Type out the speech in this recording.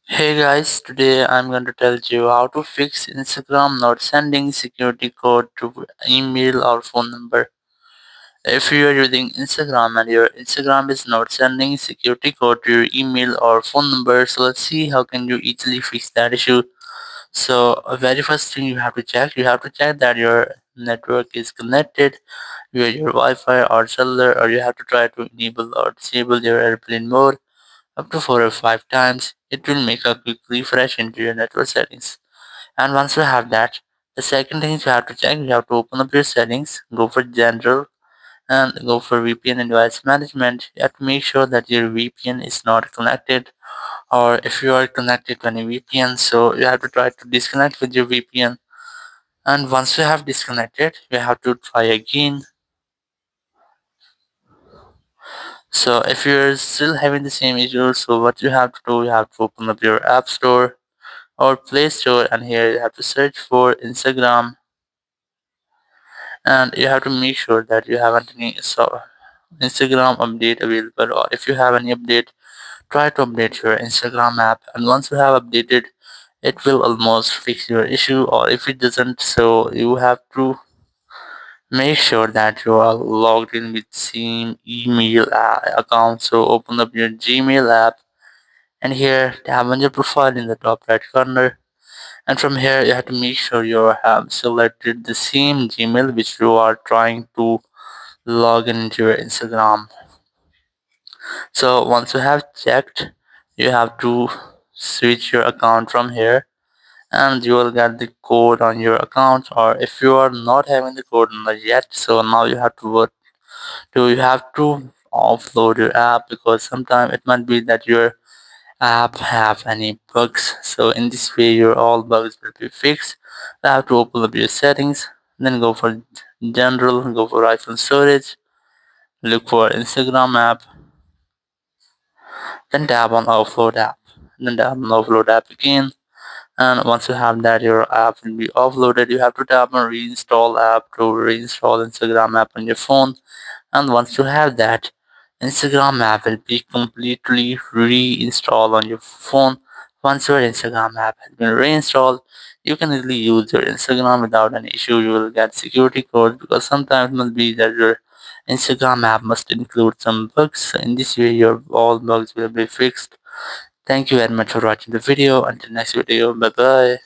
Hey guys, today I'm going to tell you how to fix Instagram not sending security code to email or phone number. If you are using Instagram and your Instagram is not sending security code to your email or phone number, so let's see how can you easily fix that issue. So very first thing you have to check that your network is connected via your Wi-Fi or cellular, or you have to try to enable or disable your airplane mode up to 4 or 5 times. It will make a quick refresh into your network settings. And once you have that, the second thing you have to open up your settings, go for general and go for VPN and device management. You have to make sure that your VPN is not connected, or if you are connected to any VPN, so you have to try to disconnect with your VPN. And once you have disconnected, you have to try again. So if you're still having the same issue, so what you have to do, you have to open up your app store or Play Store, and here you have to search for Instagram, and you have to make sure that you have any Instagram update available, or if you have any update, try to update your Instagram app, and once you have updated, it will almost fix your issue. Or if it doesn't, so you have to make sure that you are logged in with same email account. So open up your Gmail app, and here tap on your profile in the top right corner. And from here, you have to make sure you have selected the same Gmail which you are trying to log into your Instagram. So once you have checked, you have to switch your account from here, and you will get the code on your account. Or if you are not having the code yet, so now you have to offload your app, because sometimes it might be that your app have any bugs. So in this way your all bugs will be fixed. You have to open up your settings, then go for general, go for iPhone storage, look for Instagram app, then tap on offload app, then tap on offload app again. And once you have that, your app will be offloaded. You have to tap on reinstall app to reinstall Instagram app on your phone. And once you have that, Instagram app will be completely reinstalled on your phone. Once your Instagram app has been reinstalled, you can easily use your Instagram without any issue. You will get security codes, because sometimes it must be that your Instagram app must include some bugs. In this way, your all bugs will be fixed. Thank you very much for watching the video. Until next video, bye bye.